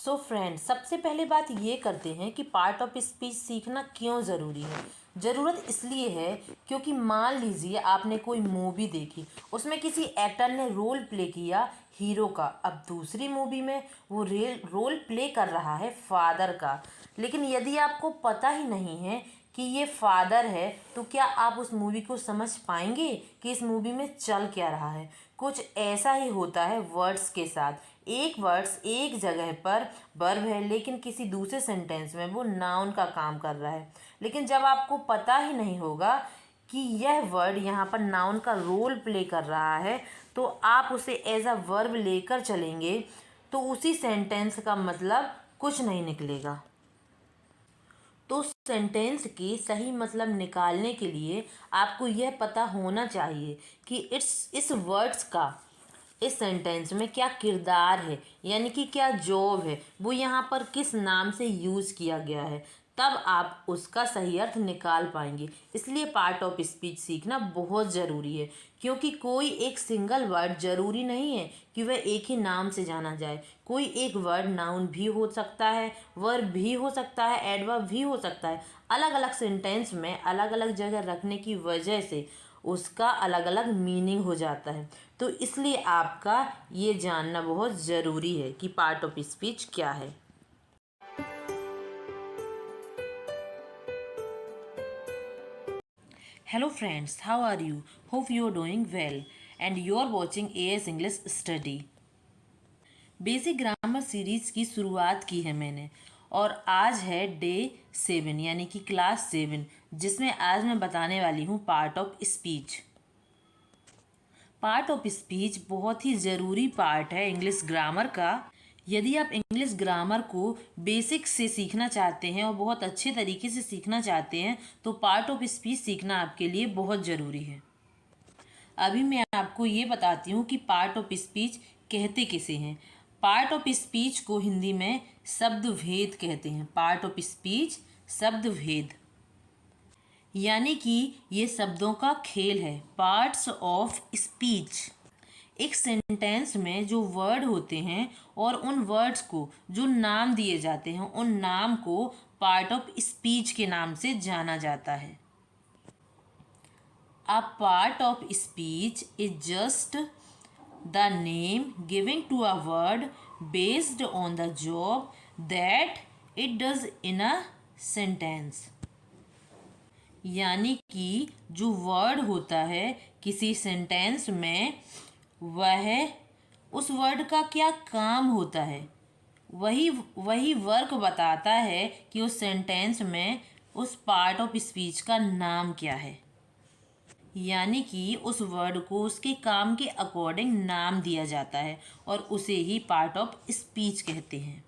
So friends, सबसे पहले बात ये करते हैं कि पार्ट ऑफ स्पीच सीखना क्यों ज़रूरी है। ज़रूरत इसलिए है क्योंकि मान लीजिए आपने कोई मूवी देखी, उसमें किसी एक्टर ने रोल प्ले किया हीरो का। अब दूसरी मूवी में वो रोल प्ले कर रहा है फादर का। लेकिन यदि आपको पता ही नहीं है कि ये फादर है, तो क्या आप उस मूवी को समझ पाएंगे कि इस मूवी में चल क्या रहा है। कुछ ऐसा ही होता है वर्ड्स के साथ। एक वर्ड्स एक जगह पर वर्ब है, लेकिन किसी दूसरे सेंटेंस में वो नाउन का काम कर रहा है। लेकिन जब आपको पता ही नहीं होगा कि यह वर्ड यहाँ पर नाउन का रोल प्ले कर रहा है, तो आप उसे एज अ वर्ब लेकर चलेंगे तो उसी सेंटेंस का मतलब कुछ नहीं निकलेगा। तो सेंटेंस की सही मतलब निकालने के लिए आपको यह पता होना चाहिए कि इस वर्ड्स का इस सेंटेंस में क्या किरदार है, यानी कि क्या जॉब है, वो यहाँ पर किस नाम से यूज़ किया गया है। तब आप उसका सही अर्थ निकाल पाएंगे। इसलिए पार्ट ऑफ स्पीच सीखना बहुत ज़रूरी है, क्योंकि कोई एक सिंगल वर्ड ज़रूरी नहीं है कि वह एक ही नाम से जाना जाए। कोई एक वर्ड नाउन भी हो सकता है, वर्ब भी हो सकता है, एडवर्ब भी हो सकता है। अलग अलग सेंटेंस में अलग अलग जगह रखने की वजह से उसका अलग अलग मीनिंग हो जाता है। तो इसलिए आपका ये जानना बहुत ज़रूरी है कि पार्ट ऑफ स्पीच क्या है। Hello friends, how are you? Hope you are doing well and you are watching AS English Study. Basic grammar series की शुरुआत की है मैंने, और आज है डे 7 यानी कि क्लास 7, जिसमें आज मैं बताने वाली हूँ part of speech. Part of speech बहुत ही ज़रूरी पार्ट है इंग्लिश ग्रामर का। यदि आप इंग्लिश ग्रामर को बेसिक से सीखना चाहते हैं और बहुत अच्छे तरीके से सीखना चाहते हैं, तो पार्ट ऑफ स्पीच सीखना आपके लिए बहुत ज़रूरी है। अभी मैं आपको ये बताती हूँ कि पार्ट ऑफ स्पीच कहते किसे हैं। पार्ट ऑफ स्पीच को हिंदी में शब्द भेद कहते हैं। पार्ट ऑफ स्पीच शब्द भेद, यानी कि ये शब्दों का खेल है। पार्ट्स ऑफ स्पीच, एक सेंटेंस में जो वर्ड होते हैं और उन वर्ड्स को जो नाम दिए जाते हैं, उन नाम को पार्ट ऑफ स्पीच के नाम से जाना जाता है। A part of speech is just the name given to a word based on the job that it does in a sentence। यानी कि जो वर्ड होता है किसी सेंटेंस में, वह उस वर्ड का क्या काम होता है, वही वर्क बताता है कि उस सेंटेंस में उस पार्ट ऑफ स्पीच का नाम क्या है। यानी कि उस वर्ड को उसके काम के अकॉर्डिंग नाम दिया जाता है और उसे ही पार्ट ऑफ स्पीच कहते हैं।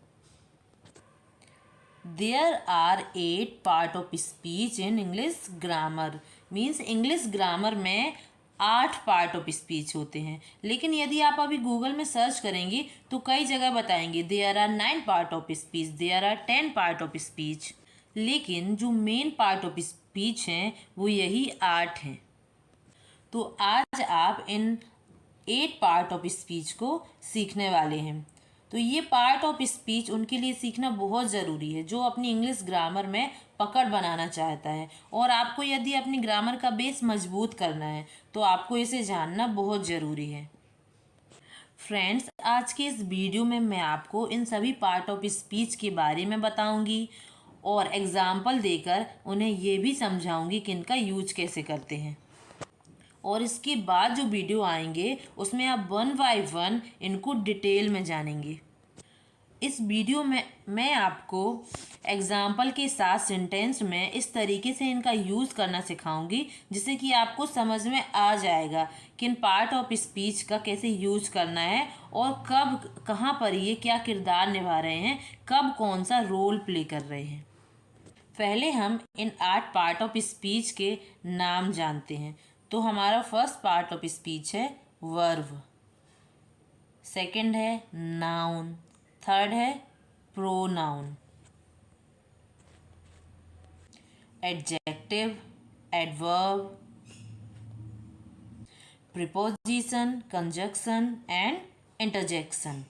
There are 8 part of speech in English grammar. Means English grammar में 8 पार्ट ऑफ स्पीच होते हैं। लेकिन यदि आप अभी गूगल में सर्च करेंगे तो कई जगह बताएंगे there are 9 part of speech, there are 10 part of speech. लेकिन जो मेन पार्ट ऑफ स्पीच हैं वो यही 8 हैं। तो आज आप इन 8 पार्ट ऑफ स्पीच को सीखने वाले हैं। तो ये पार्ट ऑफ स्पीच उनके लिए सीखना बहुत ज़रूरी है जो अपनी इंग्लिश ग्रामर में पकड़ बनाना चाहता है। और आपको यदि अपनी ग्रामर का बेस मजबूत करना है तो आपको इसे जानना बहुत ज़रूरी है। फ्रेंड्स, आज के इस वीडियो में मैं आपको इन सभी पार्ट ऑफ स्पीच के बारे में बताऊंगी और एग्जाम्पल देकर उन्हें ये भी समझाऊंगी कि इनका यूज कैसे करते हैं। और इसके बाद जो वीडियो आएंगे उसमें आप 1 बाय 1 इनको डिटेल में जानेंगे। इस वीडियो में मैं आपको एग्जाम्पल के साथ सेंटेंस में इस तरीके से इनका यूज़ करना सिखाऊंगी जिससे कि आपको समझ में आ जाएगा कि इन पार्ट ऑफ स्पीच का कैसे यूज करना है और कब कहाँ पर ये क्या किरदार निभा रहे हैं, कब कौन सा रोल प्ले कर रहे हैं। पहले हम इन 8 पार्ट ऑफ स्पीच के नाम जानते हैं। तो हमारा फर्स्ट पार्ट ऑफ स्पीच है वर्ब, सेकंड है नाउन, थर्ड है pronoun, adjective, adverb, preposition, conjunction and interjection.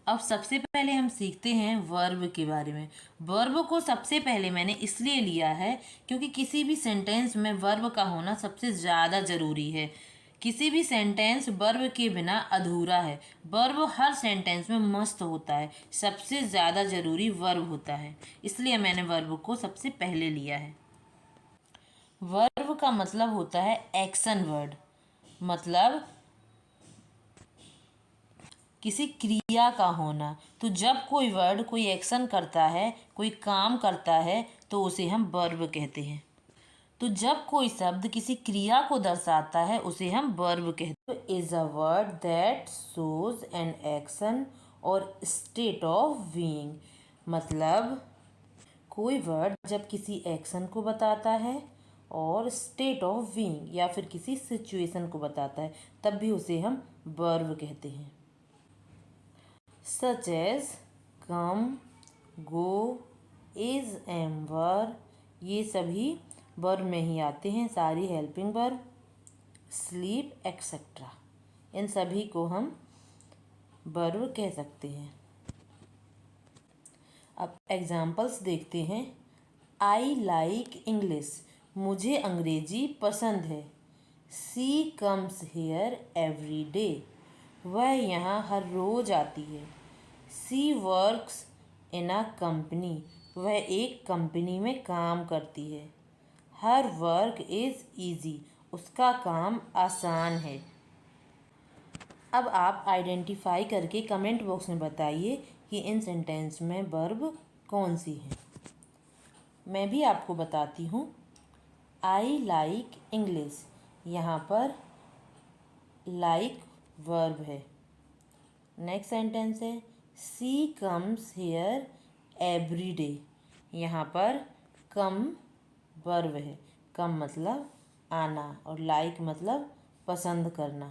अब सबसे पहले हम सीखते हैं वर्ब के बारे में। वर्ब को सबसे पहले मैंने इसलिए लिया है क्योंकि किसी भी सेंटेंस में वर्ब का होना सबसे ज़्यादा ज़रूरी है। किसी भी सेंटेंस वर्ब के बिना अधूरा है। वर्ब हर सेंटेंस में मस्त होता है, सबसे ज़्यादा ज़रूरी वर्ब होता है, इसलिए मैंने वर्ब को सबसे पहले लिया है। वर्ब का मतलब होता है एक्शन वर्ड, मतलब किसी क्रिया का होना। तो जब कोई वर्ड कोई एक्शन करता है, कोई काम करता है, तो उसे हम वर्ब कहते हैं। तो जब कोई शब्द किसी क्रिया को दर्शाता है उसे हम वर्ब कहते हैं। Is a word that shows an action और स्टेट ऑफ बीइंग, मतलब कोई वर्ड जब किसी एक्शन को बताता है और स्टेट ऑफ बीइंग या फिर किसी सिचुएशन को बताता है, तब भी उसे हम वर्ब कहते हैं। Such as come, go, is, am, were, ये सभी वर्ब में ही आते हैं, सारी हेल्पिंग वर्ब, स्लीप एक्सेट्रा, इन सभी को हम वर्ब कह सकते हैं। अब एग्जाम्पल्स देखते हैं। आई लाइक इंग्लिश, मुझे अंग्रेजी पसंद है। सी कम्स हेयर एवरी डे, वह यहाँ हर रोज आती है। सी वर्क्स इन अ कंपनी, वह एक कंपनी में काम करती है। हर वर्क इज़ ईजी, उसका काम आसान है। अब आप आइडेंटिफाई करके कमेंट बॉक्स में बताइए कि इन सेंटेंस में वर्ब कौन सी है। मैं भी आपको बताती हूँ। आई लाइक इंग्लिश, यहाँ पर लाइक वर्ब है। नेक्स्ट सेंटेंस है सी कम्स हेयर एवरी डे, यहाँ पर कम वर्ब है। कम मतलब आना और लाइक मतलब पसंद करना।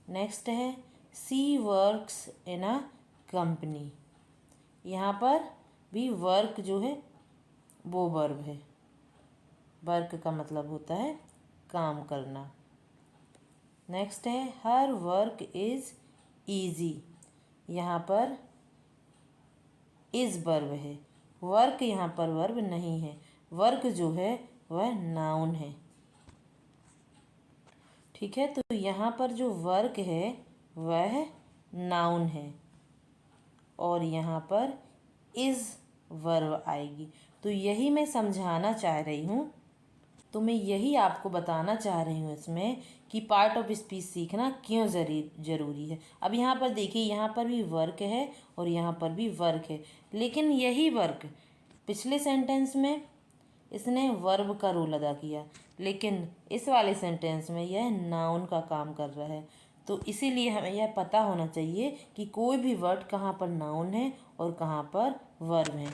नेक्स्ट है सी वर्क्स इन अ कंपनी, यहाँ पर भी वर्क जो है वो वर्ब है। वर्क का मतलब होता है काम करना। नेक्स्ट है हर वर्क इज़ ईजी, यहाँ पर इज़ वर्ब है। वर्क यहाँ पर वर्ब नहीं है, वर्क जो है वह नाउन है। ठीक है, तो यहाँ पर जो वर्क है वह नाउन है और यहाँ पर इज़ वर्ब आएगी। तो यही मैं समझाना चाह रही हूँ, तो मैं यही आपको बताना चाह रही हूँ इसमें कि पार्ट ऑफ स्पीच सीखना क्यों ज़रूरी है। अब यहाँ पर देखिए, यहाँ पर भी वर्क है और यहाँ पर भी वर्क है, लेकिन यही वर्क पिछले सेंटेंस में इसने वर्ब का रोल अदा किया, लेकिन इस वाले सेंटेंस में यह नाउन का काम कर रहा है। तो इसीलिए हमें यह पता होना चाहिए कि कोई भी वर्ड कहाँ पर नाउन है और कहाँ पर वर्ब है।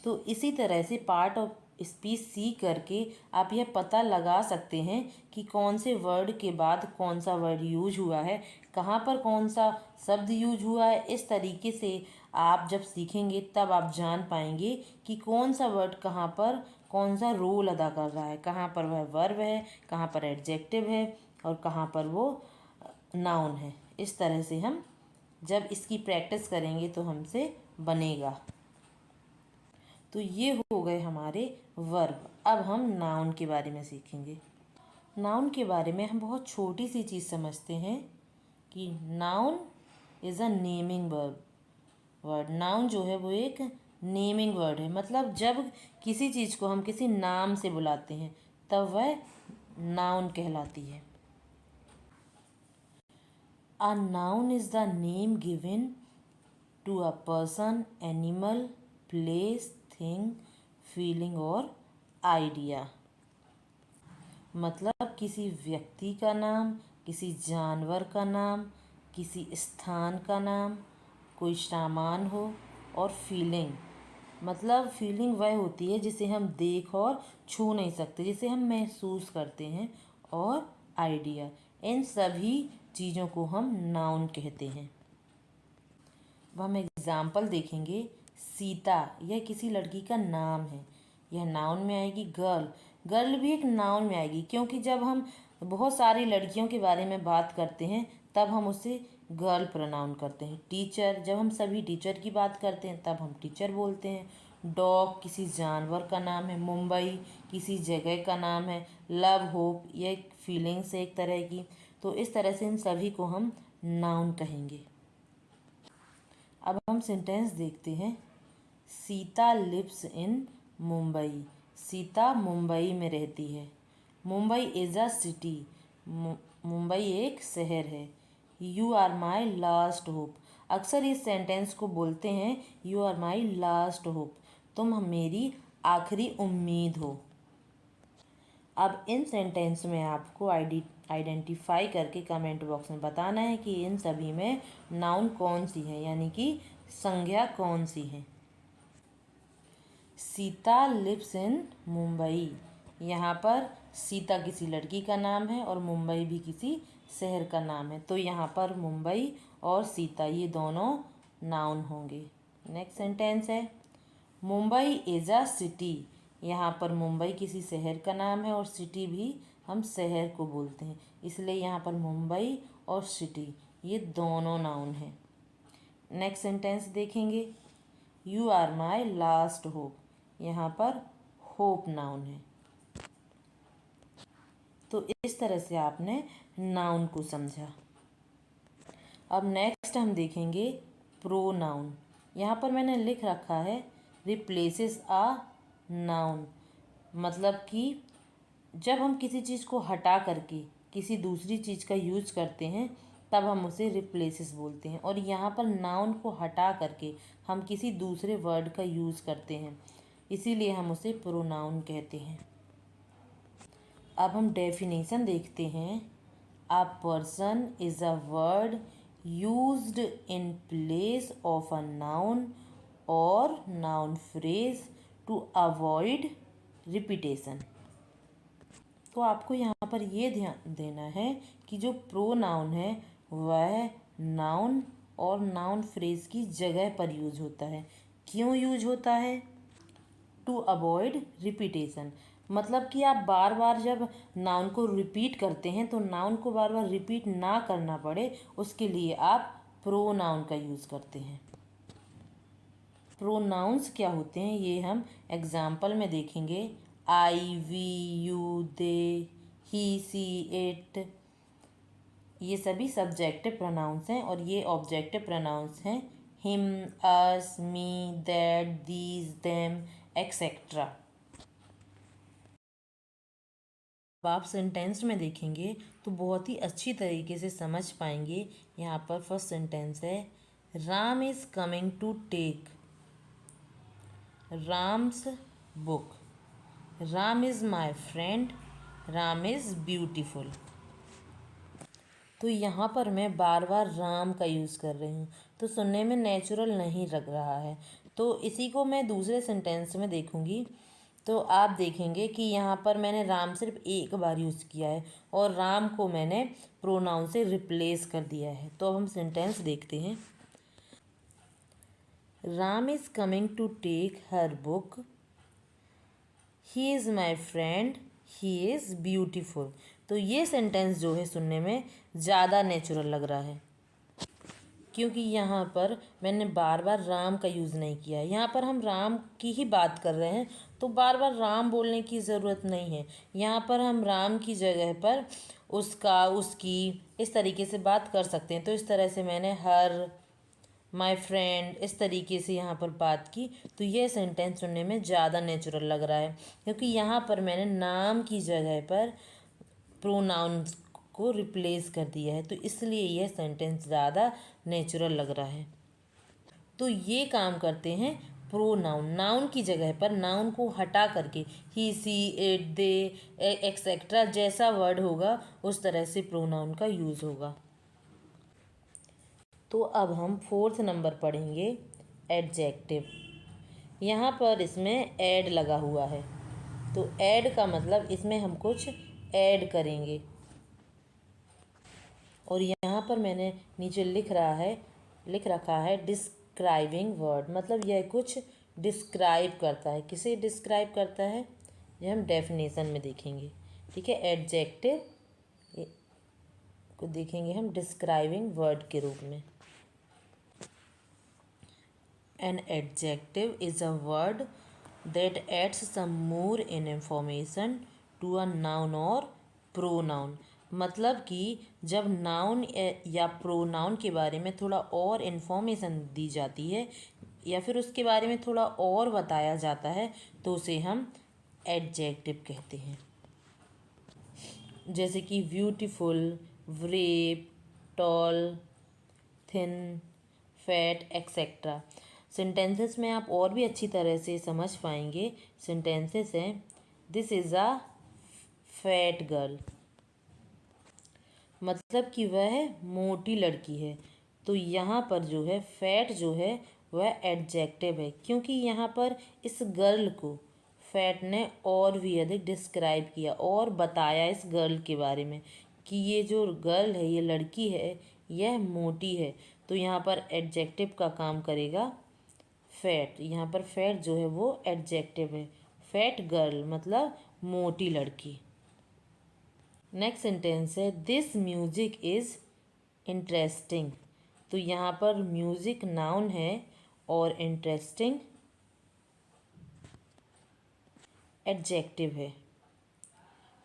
तो इसी तरह से पार्ट ऑफ स्पीच सीख करके आप यह पता लगा सकते हैं कि कौन से वर्ड के बाद कौन सा वर्ड यूज हुआ है, कहाँ पर कौन सा शब्द यूज हुआ है। इस तरीके से आप जब सीखेंगे तब आप जान पाएंगे कि कौन सा वर्ड कहाँ पर कौन सा रोल अदा कर रहा है, कहाँ पर वह वर्ब है, कहाँ पर एडजेक्टिव है और कहाँ पर वो नाउन है। इस तरह से हम जब इसकी प्रैक्टिस करेंगे तो हमसे बनेगा। तो ये हो गए हमारे वर्ब। अब हम नाउन के बारे में सीखेंगे। नाउन के बारे में हम बहुत छोटी सी चीज़ समझते हैं कि noun is a naming word. Noun जो है वो एक नेमिंग वर्ड है, मतलब जब किसी चीज़ को हम किसी नाम से बुलाते हैं तब वह नाउन कहलाती है। A noun is the name given to a person, animal, place, thing, feeling और आइडिया, मतलब किसी व्यक्ति का नाम, किसी जानवर का नाम, किसी स्थान का नाम, कोई सामान हो, और फीलिंग, मतलब फीलिंग वह होती है जिसे हम देख और छू नहीं सकते, जिसे हम महसूस करते हैं, और आइडिया, इन सभी चीज़ों को हम नाउन कहते हैं। अब हम एग्ज़ाम्पल देखेंगे। सीता, यह किसी लड़की का नाम है, यह नाउन में आएगी। गर्ल, गर्ल भी एक नाउन में आएगी, क्योंकि जब हम बहुत सारी लड़कियों के बारे में बात करते हैं तब हम उसे गर्ल प्रोनाउन करते हैं। टीचर, जब हम सभी टीचर की बात करते हैं तब हम टीचर बोलते हैं। डॉग किसी जानवर का नाम है। मुंबई किसी जगह का नाम है। लव, होप ये एक फीलिंग्स है एक तरह की। तो इस तरह से इन सभी को हम नाउन कहेंगे। अब हम सेंटेंस देखते हैं। Sita lives in Mumbai. सीता मुंबई में रहती है। Mumbai is a city. Mumbai एक शहर है। You are my last hope. अक्सर इस सेंटेंस को बोलते हैं, you are my last hope, तुम मेरी आखिरी उम्मीद हो। अब इन सेंटेंस में आपको आइडेंटिफाई करके कमेंट बॉक्स में बताना है कि इन सभी में नाउन कौन सी है, यानी कि संज्ञा कौन सी है। Sita lives in Mumbai. यहाँ पर सीता किसी लड़की का नाम है और मुंबई भी किसी शहर का नाम है। तो यहाँ पर मुंबई और सीता ये दोनों नाउन होंगे। नेक्स्ट सेंटेंस है, मुंबई इज़ अ सिटी। यहाँ पर मुंबई किसी शहर का नाम है और सिटी भी हम शहर को बोलते हैं, इसलिए यहाँ पर मुंबई और सिटी ये दोनों नाउन हैं। नेक्स्ट सेंटेंस देखेंगे, you are my last hope. यहाँ पर होप नाउन है। तो इस तरह से आपने नाउन को समझा। अब नेक्स्ट हम देखेंगे प्रोनाउन। यहाँ पर मैंने लिख रखा है रिप्लेसेस आ नाउन, मतलब कि जब हम किसी चीज़ को हटा करके किसी दूसरी चीज़ का यूज़ करते हैं तब हम उसे रिप्लेसेस बोलते हैं। और यहाँ पर नाउन को हटा करके हम किसी दूसरे वर्ड का यूज़ करते हैं, इसीलिए हम उसे प्रोनाउन कहते हैं। अब हम डेफिनेशन देखते हैं। A person is a word used in place of a noun और noun phrase to avoid repetition. तो आपको यहाँ पर ये ध्यान देना है कि जो प्रोनाउन है वह नाउन और नाउन फ्रेज की जगह पर यूज होता है। क्यों यूज होता है? टू अवॉइड रिपीटेशन, मतलब कि आप बार बार जब नाउन को रिपीट करते हैं तो नाउन को बार बार रिपीट ना करना पड़े, उसके लिए आप प्रोनाउन का यूज़ करते हैं। प्रोनाउंस क्या होते हैं ये हम एग्जाम्पल में देखेंगे। I, we, you, they, he, she, it ये सभी सब्जेक्टिव प्रोनाउंस हैं और ये ऑब्जेक्टिव प्रोनाउंस हैं। Him, us, me, that, these, them etcetera. अब आप सेंटेंस में देखेंगे तो बहुत ही अच्छी तरीके से समझ पाएंगे। यहाँ पर फर्स्ट सेंटेंस है, Ram is coming to take Ram's book. Ram is my friend. Ram is beautiful. तो यहाँ पर मैं बार बार राम का यूज़ कर रही हूँ, तो सुनने में नेचुरल नहीं लग रहा है। तो इसी को मैं दूसरे सेंटेंस में देखूँगी तो आप देखेंगे कि यहाँ पर मैंने राम सिर्फ एक बार यूज़ किया है और राम को मैंने प्रोनाउन से रिप्लेस कर दिया है। तो अब हम सेंटेंस देखते हैं। Ram is coming to take her book. He is my friend. He is beautiful. तो ये सेंटेंस जो है सुनने में ज़्यादा नेचुरल लग रहा है, क्योंकि यहाँ पर मैंने बार बार राम का यूज़ नहीं किया है। यहाँ पर हम राम की ही बात कर रहे हैं तो बार बार राम बोलने की ज़रूरत नहीं है। यहाँ पर हम राम की जगह पर उसका, उसकी इस तरीके से बात कर सकते हैं। तो इस तरह से मैंने हर, माई फ्रेंड इस तरीके से यहाँ पर बात की, तो ये सेंटेंस सुनने में ज़्यादा नेचुरल लग रहा है, क्योंकि यहाँ पर मैंने नाम की जगह पर प्रोनाउन को रिप्लेस कर दिया है, तो इसलिए यह सेंटेंस ज़्यादा नेचुरल लग रहा है। तो ये काम करते हैं प्रोनाउन। नाउन की जगह पर नाउन को हटा करके ही, सी, इट, दे एक्सेट्रा जैसा वर्ड होगा उस तरह से प्रोनाउन का यूज़ होगा। तो अब हम फोर्थ नंबर पढ़ेंगे एडजेक्टिव। यहाँ पर इसमें ऐड लगा हुआ है, तो ऐड का मतलब इसमें हम कुछ ऐड करेंगे। और यहाँ पर मैंने नीचे लिख रखा है डिस्क्राइबिंग वर्ड, मतलब यह कुछ डिस्क्राइब करता है। किसे डिस्क्राइब करता है ये हम डेफिनेशन में देखेंगे। ठीक है, एडजेक्टिव को देखेंगे हम डिस्क्राइबिंग वर्ड के रूप में। An adjective is a word that adds some more in information to a noun और प्रोनाउन। मतलब कि जब नाउन या प्रोनाउन के बारे में थोड़ा और इन्फॉर्मेशन दी जाती है या फिर उसके बारे में थोड़ा और बताया जाता है तो उसे हम एडजेक्टिव कहते हैं। जैसे कि beautiful, brave, tall, thin, fat etcetera. Sentences में आप और भी अच्छी तरह से समझ पाएंगे। सेंटेंसेस हैं, this is a fat girl, मतलब कि वह मोटी लड़की है। तो यहाँ पर जो है फैट जो है वह एडजेक्टिव है, क्योंकि यहाँ पर इस गर्ल को फैट ने और भी अधिक डिस्क्राइब किया और बताया इस गर्ल के बारे में कि ये जो गर्ल है, ये लड़की है, यह मोटी है। तो यहाँ पर एडजेक्टिव का काम करेगा फैट। यहाँ पर फैट जो है वो एडजेक्टिव है। फैट गर्ल मतलब मोटी लड़की। नेक्स्ट सेंटेंस है, दिस म्यूजिक इज़ इंटरेस्टिंग। तो यहाँ पर म्यूजिक नाउन है और इंटरेस्टिंग एडजेक्टिव है।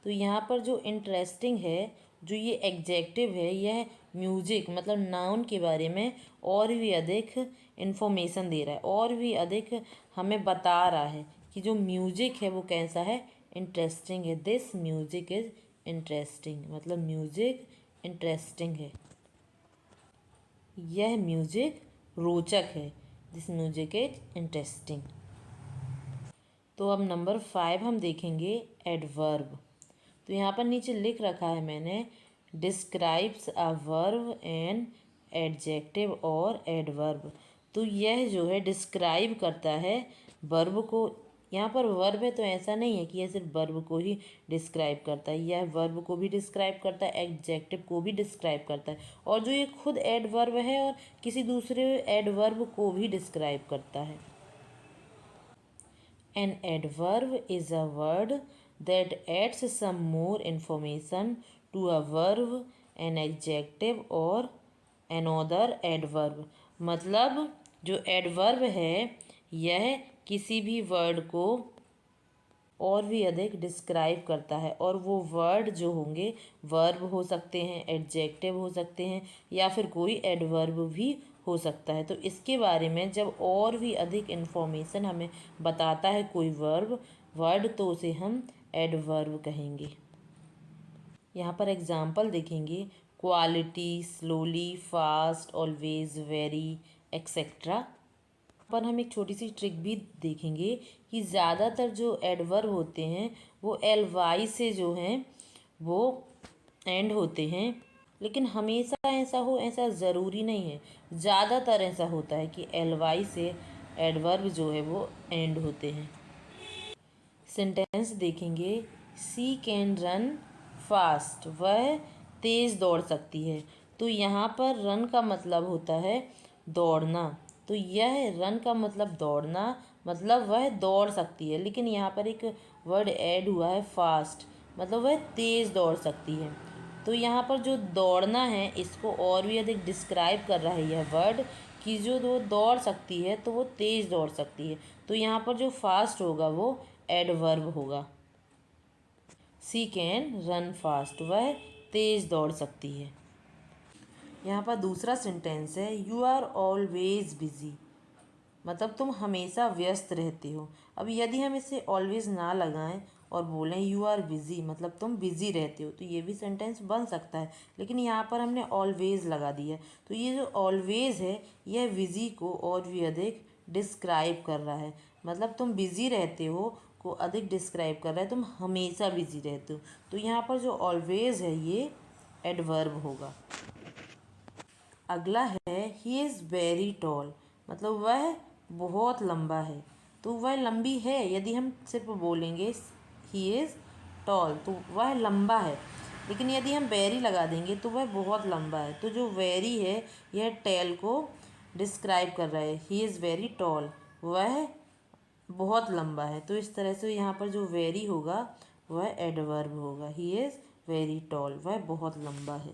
तो यहाँ पर जो इंटरेस्टिंग है, जो ये एडजेक्टिव है, यह म्यूजिक मतलब नाउन के बारे में और भी अधिक इन्फॉर्मेशन दे रहा है, और भी अधिक हमें बता रहा है कि जो म्यूजिक है वो कैसा है, इंटरेस्टिंग है। दिस म्यूजिक इज़ इंटरेस्टिंग मतलब म्यूजिक इंटरेस्टिंग है, यह म्यूजिक रोचक है। This music is interesting. तो अब नंबर 5 हम देखेंगे एडवर्ब। तो यहाँ पर नीचे लिख रखा है मैंने, describes a verb and adjective और एडवर्ब। तो यह जो है डिस्क्राइब करता है वर्ब को। यहाँ पर वर्ब है तो ऐसा नहीं है कि यह सिर्फ वर्ब को ही डिस्क्राइब करता है, यह वर्ब को भी डिस्क्राइब करता है, एडजेक्टिव को भी डिस्क्राइब करता है, और जो ये खुद एडवर्ब है और किसी दूसरे एडवर्ब को भी डिस्क्राइब करता है। An adverb is a word that adds some more information to a verb, an adjective or another adverb। मतलब जो एडवर्ब है यह किसी भी वर्ड को और भी अधिक डिस्क्राइब करता है, और वो वर्ड जो होंगे वर्ब हो सकते हैं, एडजेक्टिव हो सकते हैं, या फिर कोई एडवर्ब भी हो सकता है। तो इसके बारे में जब और भी अधिक इन्फॉर्मेशन हमें बताता है कोई वर्ड तो उसे हम एडवर्ब कहेंगे। यहाँ पर एग्जाम्पल देखेंगे, quality, slowly, fast, always, very etcetera. पर हम एक छोटी सी ट्रिक भी देखेंगे कि ज़्यादातर जो एडवर्ब होते हैं वो एल वाई से जो हैं वो एंड होते हैं, लेकिन हमेशा ऐसा हो ऐसा ज़रूरी नहीं है। ज़्यादातर ऐसा होता है कि एल वाई से एडवर्ब जो है वो एंड होते हैं। सेंटेंस देखेंगे, सी कैन रन फास्ट, वह तेज़ दौड़ सकती है। तो यहाँ पर रन का मतलब होता है दौड़ना। तो यह रन का मतलब दौड़ना, मतलब वह दौड़ सकती है, लेकिन यहाँ पर एक वर्ड ऐड हुआ है फास्ट, मतलब वह तेज़ दौड़ सकती है। तो यहाँ पर जो दौड़ना है इसको और भी अधिक डिस्क्राइब कर रहा है यह वर्ड कि जो वो दौड़ सकती है तो वो तेज़ दौड़ सकती है। तो यहाँ पर जो फास्ट होगा वो एडवर्ब होगा। सी कैन रन फास्ट, वह तेज़ दौड़ सकती है। यहाँ पर दूसरा सेंटेंस है, यू आर ऑलवेज बिजी, मतलब तुम हमेशा व्यस्त रहते हो। अब यदि हम इसे ऑलवेज ना लगाएं और बोलें यू आर बिज़ी, मतलब तुम बिज़ी रहते हो, तो ये भी सेंटेंस बन सकता है, लेकिन यहाँ पर हमने ऑलवेज लगा दिया। तो ये जो ऑलवेज है यह बिज़ी को और भी अधिक डिस्क्राइब कर रहा है, मतलब तुम बिज़ी रहते हो को अधिक डिस्क्राइब कर रहा है, तुम हमेशा बिज़ी रहते हो। तो यहाँ पर जो ऑलवेज है ये एडवर्ब होगा। अगला है, ही इज़ वेरी टॉल, मतलब वह बहुत लंबा है। तो वह लंबी है, यदि हम सिर्फ बोलेंगे ही इज़ टॉल तो वह लंबा है, लेकिन यदि हम वेरी लगा देंगे तो वह बहुत लंबा है। तो जो वेरी है यह टेल को डिस्क्राइब कर रहा है, ही इज़ वेरी टॉल, वह बहुत लंबा है। तो इस तरह से यहाँ पर जो वेरी होगा वह एडवर्ब होगा, ही इज़ वेरी टॉल, वह बहुत लंबा है।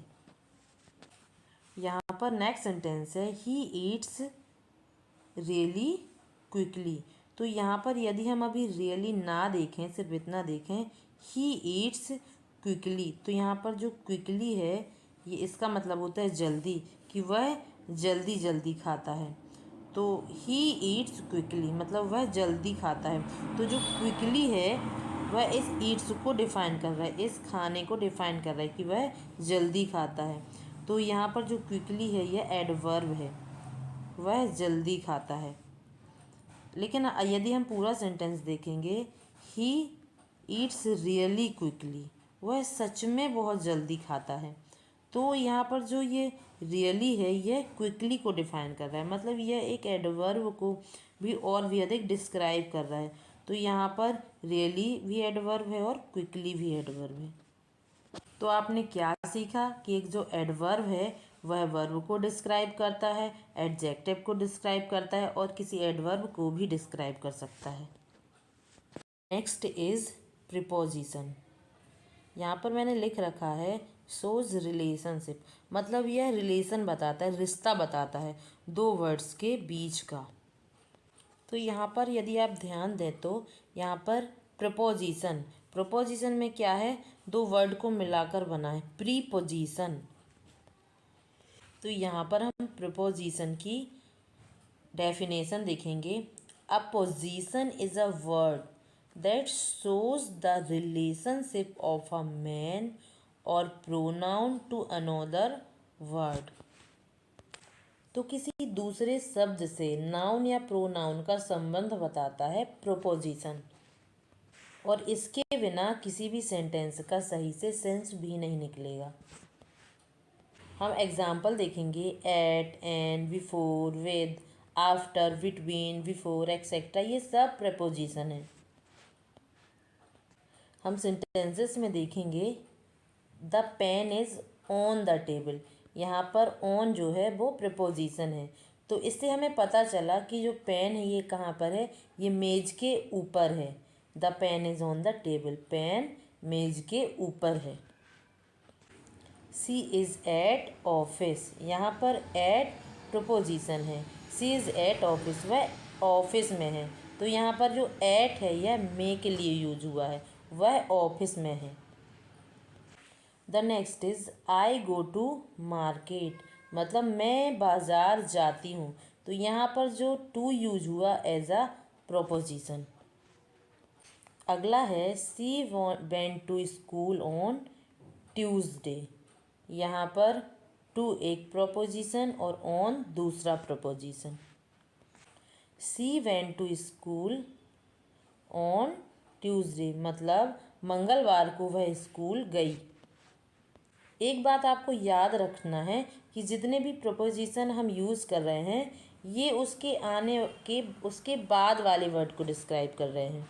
यहाँ पर नेक्स्ट सेंटेंस है ही ईट्स रियली क्विकली। तो यहाँ पर यदि हम अभी रियली ना देखें, सिर्फ इतना देखें ही ईट्स क्विकली, तो यहाँ पर जो क्विकली है ये इसका मतलब होता है जल्दी, कि वह जल्दी जल्दी खाता है। तो ही ईट्स क्विकली मतलब वह जल्दी खाता है। तो जो क्विकली है वह इस ईट्स को डिफाइन कर रहा है, इस खाने को डिफाइन कर रहा है कि वह जल्दी खाता है। तो यहाँ पर जो क्विकली है यह एडवर्ब है, वह जल्दी खाता है। लेकिन यदि हम पूरा सेंटेंस देखेंगे ही ईट्स रियली क्विकली, वह सच में बहुत जल्दी खाता है। तो यहाँ पर जो ये रियली है यह क्विकली को डिफाइन कर रहा है, मतलब यह एक एडवर्ब को भी और भी अधिक डिस्क्राइब कर रहा है। तो यहाँ पर रियली भी एडवर्ब है और क्विकली भी एडवर्ब है। तो आपने क्या सीखा कि एक जो एडवर्ब है वह वर्ब को डिस्क्राइब करता है, एडजेक्टिव को डिस्क्राइब करता है और किसी एडवर्ब को भी डिस्क्राइब कर सकता है। Next is preposition. यहाँ पर मैंने लिख रखा है शोज रिलेशनशिप, मतलब यह रिलेशन बताता है, रिश्ता बताता है दो वर्ड्स के बीच का। तो यहाँ पर यदि आप ध्यान दें तो यहाँ पर प्रीपोजिशन, प्रीपोजिशन में क्या है, दो वर्ड को मिलाकर बना है प्रीपोजिशन। तो यहाँ पर हम प्रीपोजिशन की डेफिनेशन देखेंगे। A position is a word that shows the relationship of a man और प्रोनाउन टू अनदर वर्ड। तो किसी दूसरे शब्द से नाउन या प्रोनाउन का संबंध बताता है प्रोपोजिशन, और इसके बिना किसी भी सेंटेंस का सही से सेंस भी नहीं निकलेगा। हम एग्जाम्पल देखेंगे at, and, before, with, after, between, before, etcetera, ये सब प्रेपोजिशन है। हम सेंटेंसेस में देखेंगे the pen is on the table, यहाँ पर ऑन जो है वो प्रेपोजिशन है। तो इससे हमें पता चला कि जो पेन है ये कहाँ पर है, ये मेज के ऊपर है। The pen is on the table, pen मेज के ऊपर है। सी इज़ एट ऑफिस, यहाँ पर एट प्रोपोजिशन है। सी इज़ एट ऑफिस, वह ऑफिस में है। तो यहाँ पर जो एट है यह मे के लिए यूज हुआ है, वह ऑफिस में है। The next is I go to market, मतलब मैं बाज़ार जाती हूँ। तो यहाँ पर जो टू यूज हुआ एज अ प्रोपोजिशन। अगला है she went to school on Tuesday, यहाँ पर टू एक प्रोपोजिशन और ऑन दूसरा preposition. She went to school on Tuesday, मतलब मंगलवार को वह स्कूल गई। एक बात आपको याद रखना है कि जितने भी प्रोपोजिशन हम यूज़ कर रहे हैं ये उसके बाद वाले वर्ड को डिस्क्राइब कर रहे हैं,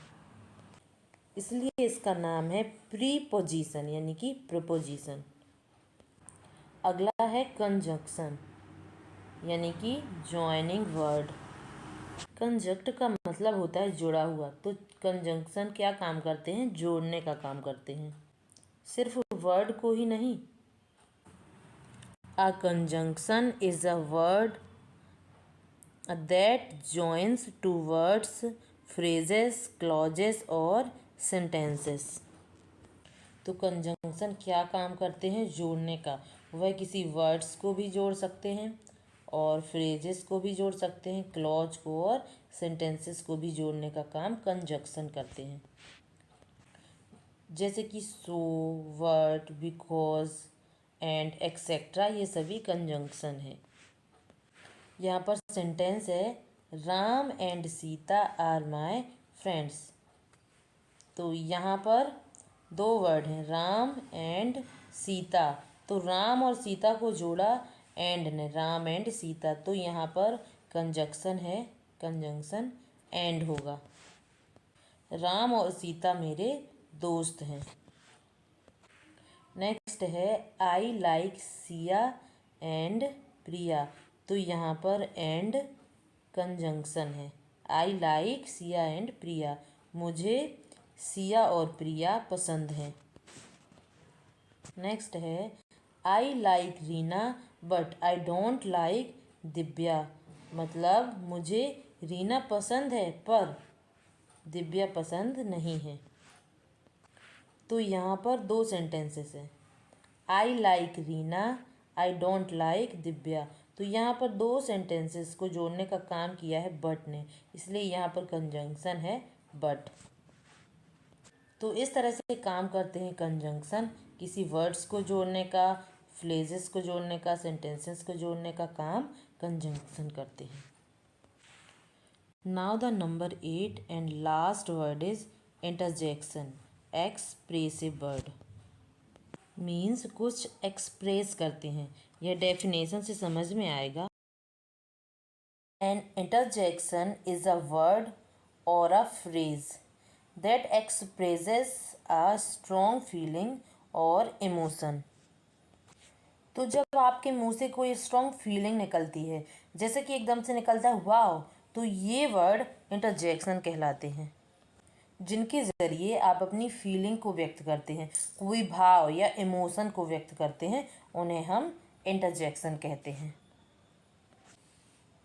इसलिए इसका नाम है प्रीपोजिशन यानी कि प्रोपोजिशन। अगला है कंजंक्शन यानी कि जॉइनिंग वर्ड। कंजंक्ट का मतलब होता है जुड़ा हुआ, तो कंजंक्शन क्या काम करते हैं, जोड़ने का काम करते हैं, सिर्फ वर्ड को ही नहीं। A conjunction is a word that joins two words, phrases, clauses और सेंटेंसेस। तो कंजंक्शन क्या काम करते हैं, जोड़ने का। वह किसी वर्ड्स को भी जोड़ सकते हैं और फ्रेजेस को भी जोड़ सकते हैं, क्लॉज को और सेंटेंसेस को भी जोड़ने का काम कंजंक्शन करते हैं। जैसे कि so, word, because and etcetera, ये सभी कंजंक्शन है। यहाँ पर सेंटेंस है Ram and Sita are my friends. तो यहाँ पर दो वर्ड हैं राम एंड सीता, तो राम और सीता को जोड़ा एंड ने, राम एंड सीता, तो यहाँ पर कंजंक्शन है, कंजंक्शन एंड होगा। राम और सीता मेरे दोस्त हैं। नेक्स्ट है आई लाइक सिया एंड प्रिया, तो यहाँ पर एंड कंजंक्शन है। आई लाइक सिया एंड प्रिया, मुझे सिया और प्रिया पसंद हैं। नेक्स्ट है I like Reena but I don't like Divya, मतलब मुझे रीना पसंद है पर दिव्या पसंद नहीं है। तो यहाँ पर दो सेंटेंसेस हैं, I like Reena, I don't like Divya. तो यहाँ पर दो सेंटेंसेस को जोड़ने का काम किया है बट ने, इसलिए यहाँ पर कंजंक्शन है बट। तो इस तरह से काम करते हैं कंजंक्शन, किसी वर्ड्स को जोड़ने का, फ्रेजेस को जोड़ने का, सेंटेंसेस को जोड़ने का काम कंजंक्शन करते हैं। Now the number 8 and last word is interjection. Expressive word means कुछ एक्सप्रेस करते हैं, यह डेफिनेशन से समझ में आएगा। An interjection is a word और a phrase that expresses a strong feeling और इमोशन। तो जब आपके मुंह से कोई स्ट्रॉन्ग फीलिंग निकलती है, जैसे कि एकदम से निकलता है वाओ, तो ये वर्ड इंटरजेक्शन कहलाते हैं, जिनके ज़रिए आप अपनी फीलिंग को व्यक्त करते हैं, कोई भाव या इमोशन को व्यक्त करते हैं, उन्हें हम इंटरजेक्शन कहते हैं।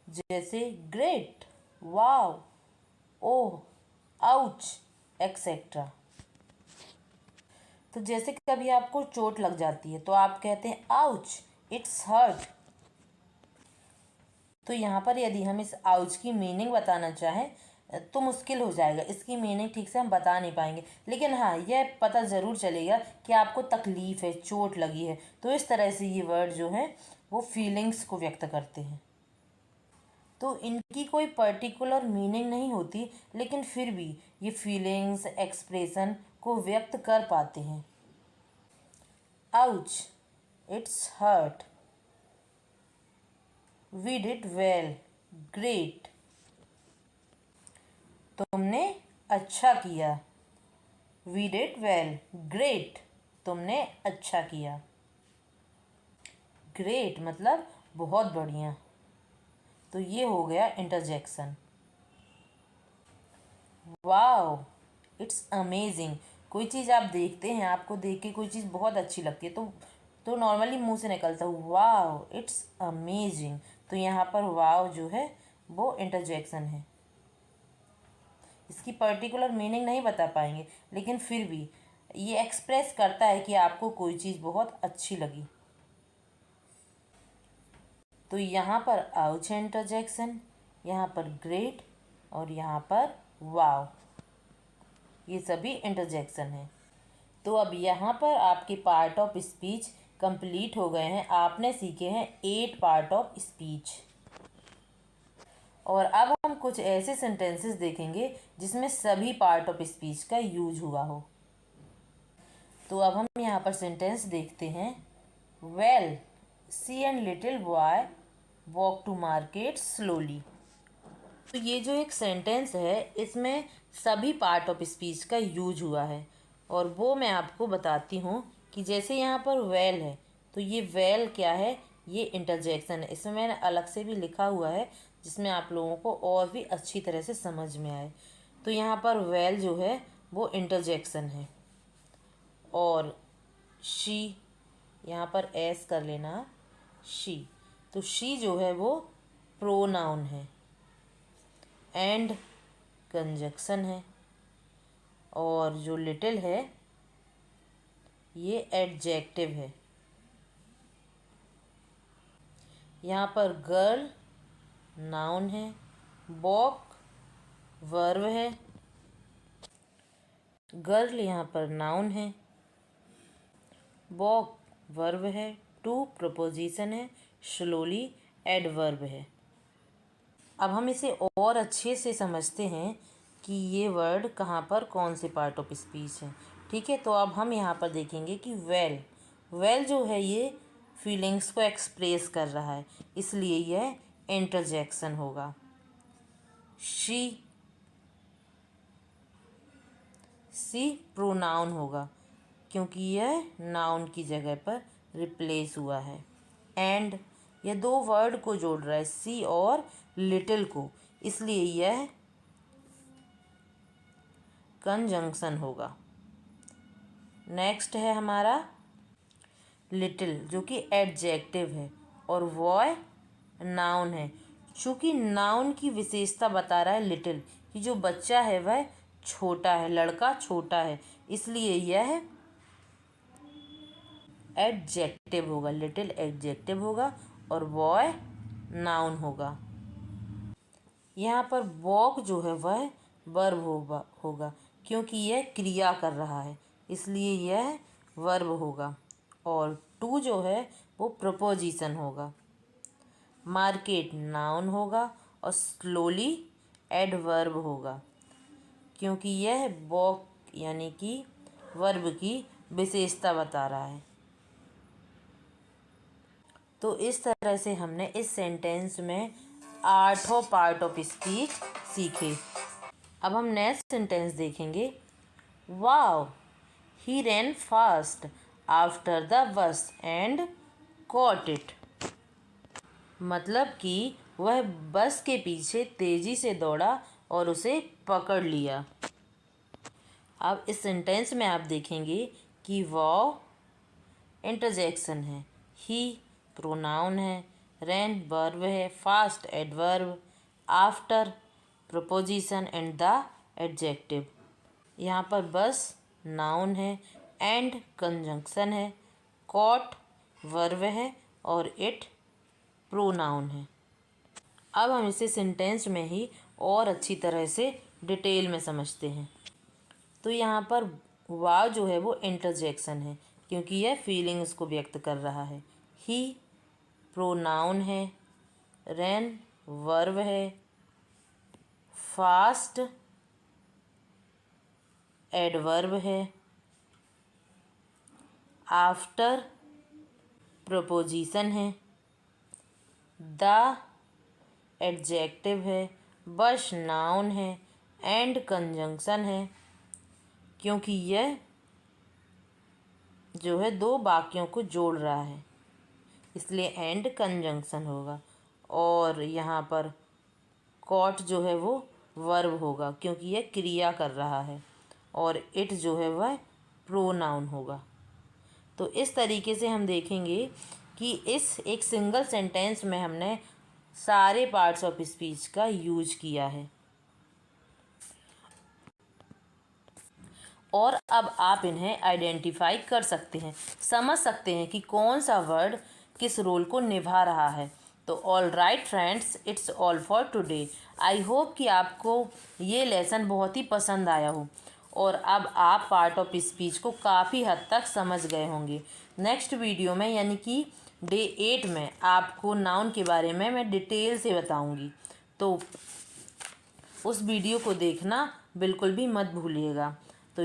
जैसे ग्रेट, वाओ, ओह, आउच, एक्सेट्रा। तो जैसे कि कभी आपको चोट लग जाती है तो आप कहते हैं आउच, इट्स हर्ट। तो यहाँ पर यदि हम इस आउच की मीनिंग बताना चाहें तो मुश्किल हो जाएगा, इसकी मीनिंग ठीक से हम बता नहीं पाएंगे, लेकिन हाँ यह पता ज़रूर चलेगा कि आपको तकलीफ़ है, चोट लगी है। तो इस तरह से ये वर्ड जो है वो फीलिंग्स को व्यक्त करते हैं। तो इनकी कोई पर्टिकुलर मीनिंग नहीं होती, लेकिन फिर भी ये फीलिंग्स, एक्सप्रेशन को व्यक्त कर पाते हैं। Ouch, it's hurt, we did well, great, तुमने अच्छा किया, वी डिड वेल, ग्रेट, तुमने अच्छा किया। ग्रेट मतलब बहुत बढ़िया। तो ये हो गया इंटरजेक्शन। Wow, it's amazing. कोई चीज़ आप देखते हैं, आपको देख के कोई चीज़ बहुत अच्छी लगती है तो नॉर्मली मुंह से निकलता है वाओ, इट्स अमेजिंग। तो यहाँ पर वाओ जो है वो इंटरजेक्शन है। इसकी पर्टिकुलर मीनिंग नहीं बता पाएंगे, लेकिन फिर भी ये एक्सप्रेस करता है कि आपको कोई चीज़ बहुत अच्छी लगी। तो यहाँ पर आउच इंटरजेक्शन, यहाँ पर ग्रेट और यहाँ पर वाओ, ये सभी इंटरजेक्शन हैं। तो अब यहाँ पर आपके पार्ट ऑफ स्पीच कंप्लीट हो गए हैं। आपने सीखे हैं 8 पार्ट ऑफ स्पीच। और अब हम कुछ ऐसे सेंटेंसेस देखेंगे जिसमें सभी पार्ट ऑफ स्पीच का यूज हुआ हो। तो अब हम यहाँ पर सेंटेंस देखते हैं। Well, see and little boy walk to market slowly. तो ये जो एक सेंटेंस है इसमें सभी पार्ट ऑफ स्पीच का यूज हुआ है, और वो मैं आपको बताती हूँ कि जैसे यहाँ पर वेल है तो ये वेल क्या है, ये इंटरजेक्शन है। इसमें मैंने अलग से भी लिखा हुआ है जिसमें आप लोगों को और भी अच्छी तरह से समझ में आए। तो यहाँ पर वेल जो है वो इंटरजेक्शन है। और शी, यहाँ पर एस कर लेना, शी, तो शी जो है वो प्रोनाउन है। एंड कंजक्शन है। और जो लिटिल है ये एडजेक्टिव है। यहाँ पर गर्ल नाउन है, वॉक वर्ब है, गर्ल यहाँ पर नाउन है, वॉक वर्ब है, टू प्रपोजिशन है, स्लोली एडवर्ब है। अब हम इसे और अच्छे से समझते हैं कि ये वर्ड कहाँ पर कौन से पार्ट ऑफ स्पीच है। ठीक है, तो अब हम यहाँ पर देखेंगे कि वेल, वेल जो है ये फीलिंग्स को एक्सप्रेस कर रहा है, इसलिए यह इंटरजेक्शन होगा। शी, सी प्रोनाउन होगा क्योंकि यह नाउन की जगह पर रिप्लेस हुआ है। एंड, यह दो वर्ड को जोड़ रहा है, सी और लिटिल को, इसलिए यह कंजंक्शन होगा। नेक्स्ट है हमारा लिटिल, जो कि एडजेक्टिव है। और बॉय नाउन है। चूँकि नाउन की विशेषता बता रहा है लिटिल, कि जो बच्चा है वह छोटा है, लड़का छोटा है, इसलिए यह एडजेक्टिव होगा। लिटिल एडजेक्टिव होगा और बॉय नाउन होगा। यहाँ पर वॉक जो है वह वर्ब होगा क्योंकि यह क्रिया कर रहा है, इसलिए यह वर्ब होगा। और टू जो है वो प्रपोजिशन होगा। मार्केट नाउन होगा और स्लोली एडवर्ब होगा क्योंकि यह वॉक यानी कि वर्ब की विशेषता बता रहा है। तो इस तरह से हमने इस सेंटेंस में 8 पार्ट ऑफ स्पीच सीखे। अब हम नेक्स्ट सेंटेंस देखेंगे। Wow, he ran fast after the bus and caught it. मतलब कि वह बस के पीछे तेजी से दौड़ा और उसे पकड़ लिया। अब इस सेंटेंस में आप देखेंगे कि वाओ इंटरजेक्शन है, ही प्रोनाउन है, रैन वर्ब है, fast adverb, after preposition and the adjective. यहाँ पर बस नाउन है, एंड कंजंक्शन है, कॉट वर्ब है और इट प्रोनाउन है। अब हम इसे सेंटेंस में ही और अच्छी तरह से डिटेल में समझते हैं। तो यहाँ पर वाव जो है वो इंटरजेक्शन है क्योंकि यह फीलिंग्स को व्यक्त कर रहा है। ही प्रोनाउन है, रैन वर्ब है, फास्ट एडवर्ब है, आफ्टर प्रपोजिशन है, द एडजेक्टिव है, बस नाउन है, एंड कंजंक्शन है क्योंकि यह जो है दो वाक्यों को जोड़ रहा है, इसलिए एंड कंजंक्शन होगा। और यहाँ पर कॉट जो है वो वर्ब होगा क्योंकि यह क्रिया कर रहा है, और इट जो है वह प्रोनाउन होगा। तो इस तरीके से हम देखेंगे कि इस एक सिंगल सेंटेंस में हमने सारे पार्ट्स ऑफ स्पीच का यूज किया है। और अब आप इन्हें आइडेंटिफाई कर सकते हैं, समझ सकते हैं कि कौन सा वर्ड किस रोल को निभा रहा है। तो all right friends, it's all for today. I hope कि आपको ये लेसन बहुत ही पसंद आया हो और अब आप पार्ट ऑफ स्पीच को काफ़ी हद तक समझ गए होंगे। नेक्स्ट वीडियो में यानी कि डे 8 में आपको नाउन के बारे में मैं डिटेल से बताऊंगी, तो उस वीडियो को देखना बिल्कुल भी मत भूलिएगा। तो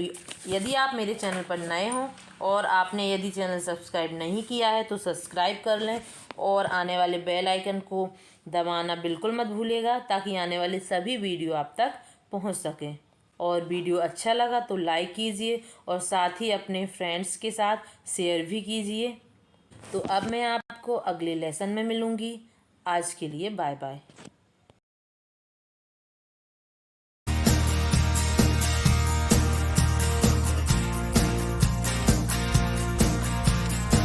यदि आप मेरे चैनल पर नए हों और आपने यदि चैनल सब्सक्राइब नहीं किया है तो सब्सक्राइब कर लें और आने वाले बेल आइकन को दबाना बिल्कुल मत भूलिएगा ताकि आने वाले सभी वीडियो आप तक पहुंच सकें। और वीडियो अच्छा लगा तो लाइक कीजिए और साथ ही अपने फ्रेंड्स के साथ शेयर भी कीजिए। तो अब मैं आपको अगले लेसन में मिलूँगी। आज के लिए बाय बाय।